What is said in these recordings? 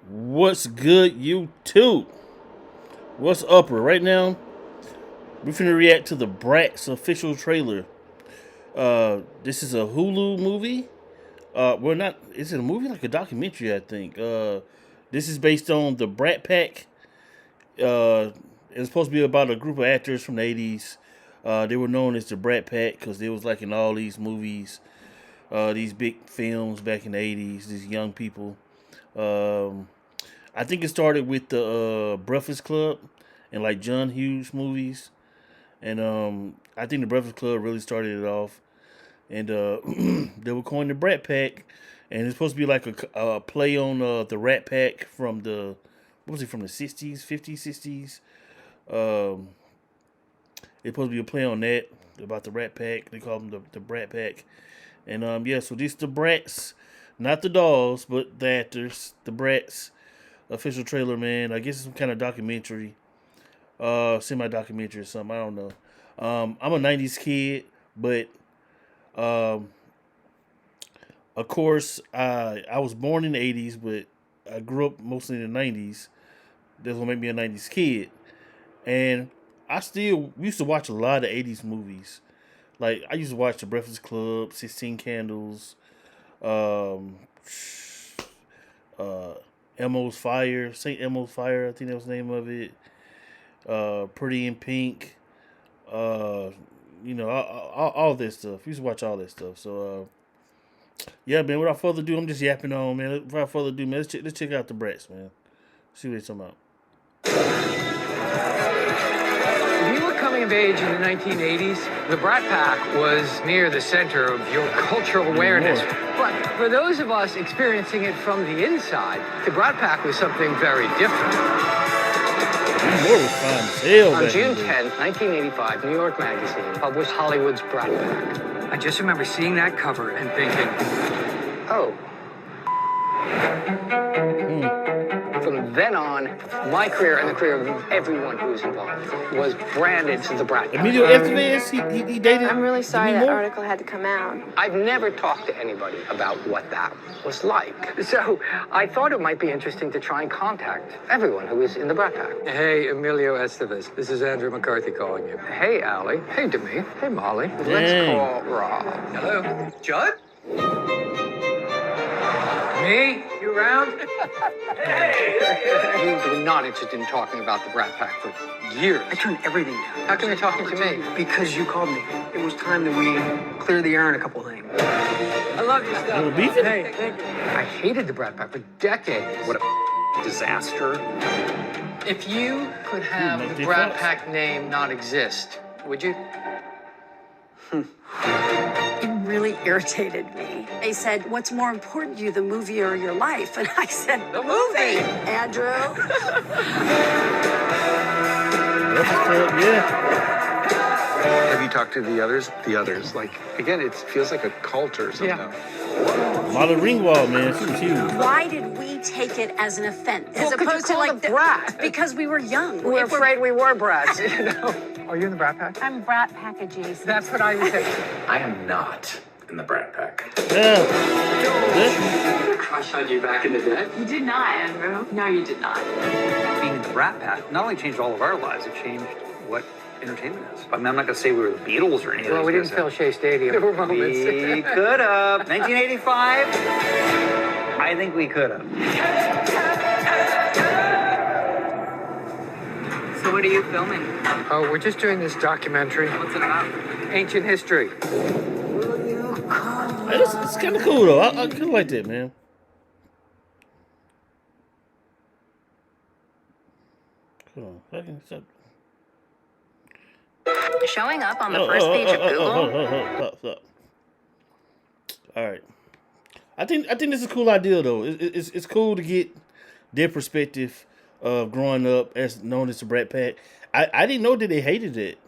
What's good, YouTube? What's up? Right now, we're finna react to the BRATS official trailer. This is a Hulu movie. Well, not. Is it a movie like a documentary? I think. This is based on the Brat Pack. It's supposed to be about a group of actors from the '80s. They were known as the Brat Pack because they was like in all these movies, these big films back in the '80s. These young people. Um, I think it started with the Breakfast Club and like John Hughes movies, and I think the Breakfast Club really started it off. And they were coined the Brat Pack, and it's supposed to be like a play on the Rat Pack from the what was it from the '60s, '50s, '60s. Um, it's supposed to be a play on that about the Rat Pack. They call them the Brat Pack, and yeah. So these the Brats, not the dolls, but the actors, the Brats official trailer, man. I guess it's some kind of documentary, semi documentary or something. I don't know. I'm a '90s kid, but um, of course, I was born in the '80s, but I grew up mostly in the '90s. That's what made me a '90s kid, and I still used to watch a lot of '80s movies. Like I used to watch The Breakfast Club, 16 Candles, um, uh, Elmo's Fire, Saint Elmo's Fire. I think that was the name of it. Pretty in Pink. Uh, all this stuff. We used to watch all this stuff. So, yeah, man. Without further ado, I'm just yapping on, man. Without further ado, man, let's check out the Brats, man. See what they're talking about. If you were coming of age in the 1980s, the Brat Pack was near the center of your cultural awareness. But for those of us experiencing it from the inside, the Brat Pack was something very different. More was fun as hell On back June in the day. 10th, 1985, New York Magazine published Hollywood's Brat Pack. I just remember seeing that cover and thinking, oh. From then on, my career and the career of everyone who was involved was branded to the Brat Pack. Immediately after this, he dated. I'm really sorry Demi that Moore. article had to come out. I've never talked to anybody about what that was like. So I thought it might be interesting to try and contact everyone who was in the Brat Pack. Hey, Emilio Estevez. This is Andrew McCarthy calling you. Hey, Allie. Hey, Demi. Hey, Molly. Let's call Rob. Hello. Judd? Me? You around? Hey! You were not interested in talking about the Brat Pack for years. I turned everything down. How come you're talking to me? Because you called me. It was time that we clear the air on a couple things. I love you, stuff. Little beefing? Hey, thank you. I hated the Brat Pack for decades. What a disaster. If you could have Must the be Brat false. Pack name not exist, would you? It really irritated me. They said, what's more important to you, the movie or your life? And I said, The movie! Andrew. Breakfast Club, yeah. Have you talked to the others? The others, like, again, it feels like a cult or something. Molly Ringwald, man, she was huge. Why did we take it as an offense? Well, As 'cause opposed you to called like a brat. because we were young. We're If afraid we were brats, you know? Are you in the Brat Pack? I'm Brat Pack adjacent. That's what I was saying. I am not in the Brat Pack. Yeah. Crush on you back in the day? You did not, Andrew. No, you did not. Being in the Brat Pack not only changed all of our lives, it changed what entertainment is. I mean, I'm not going to say we were the Beatles or anything. Well, we didn't fill Shea Stadium. There were moments. We could have. 1985. I think we could have. So what are you filming? Oh, we're just doing this documentary. What's it about? Ancient history. Hey, it's kind of cool though. I kind of like that, man. Hold on. Showing up on the first page of Google. Stop. All right. I think this is a cool idea though. It's cool to get their perspective of growing up as known as the Brat Pack. I didn't know that they hated it.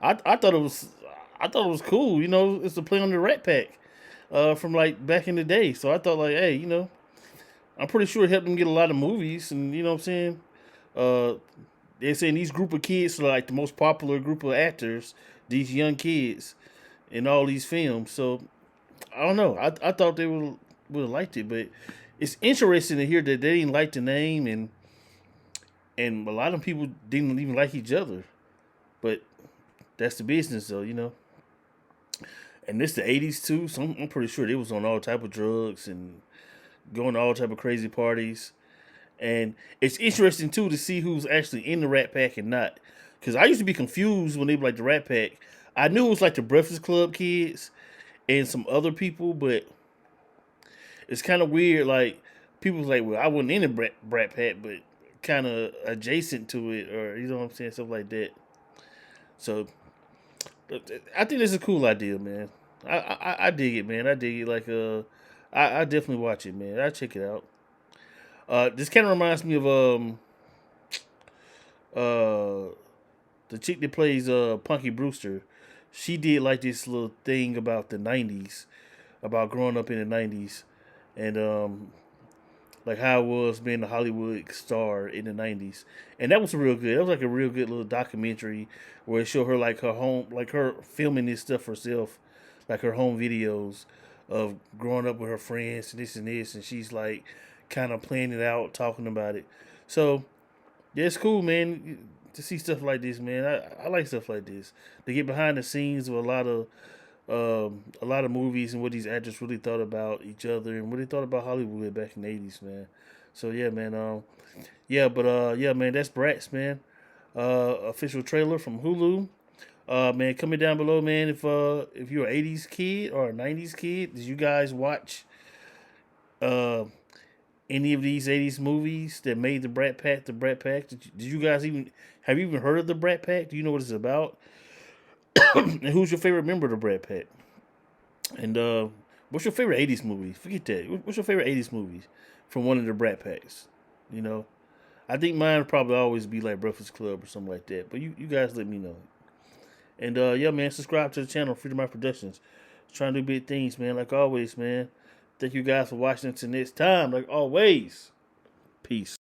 I thought it was cool. You know, it's a play on the Rat Pack from like back in the day. So I thought like, hey, you know, I'm pretty sure it helped them get a lot of movies, and you know what I'm saying. They're saying these group of kids are like the most popular group of actors, these young kids, in all these films. So I don't know. I thought they would have liked it, but it's interesting to hear that they didn't like the name, and a lot of people didn't even like each other. But that's the business, though, you know. And this the '80s too, so I'm pretty sure they was on all type of drugs and going to all type of crazy parties. And it's interesting too to see who's actually in the Rat Pack and not. Because I used to be confused when they were like the Rat Pack. I knew it was like the Breakfast Club kids and some other people, but it's kind of weird. Like people was like, "Well, I wasn't in the Brat Pack, but kind of adjacent to it, or you know what I'm saying, stuff like that." So I think this is a cool idea, man. I dig it, man. I dig it. Like I definitely watch it, man. I check it out. This kind of reminds me of uh the chick that plays Punky Brewster. She did like this little thing about the '90s, about growing up in the '90s, and like how it was being a Hollywood star in the '90s, and that was real good. That was like a real good little documentary where it showed her like her home, like her filming this stuff herself, like her home videos of growing up with her friends and this, and she's like kind of playing it out, talking about it. So yeah, it's cool, man, to see stuff like this, man. I like stuff like this. To get behind the scenes of a lot of movies and what these actors really thought about each other and what they thought about Hollywood back in the '80s, man. So yeah, man. Yeah, man. That's Brats, man. Official trailer from Hulu. Man, comment down below, man. If you're an '80s kid or a '90s kid, did you guys watch uh any of these '80s movies that made the Brat Pack the Brat Pack? Did you guys even have you even heard of the Brat Pack? Do you know what it's about? And who's your favorite member of the Brat Pack? And what's your favorite '80s movie? Forget that. What's your favorite '80s movies from one of the Brat Packs? You know, I think mine would probably always be like Breakfast Club or something like that. But you guys let me know. And yeah, man, subscribe to the channel, Freedom Out Productions. Trying to do big things, man. Like always, man. Thank you guys for watching until next time. Like always, peace.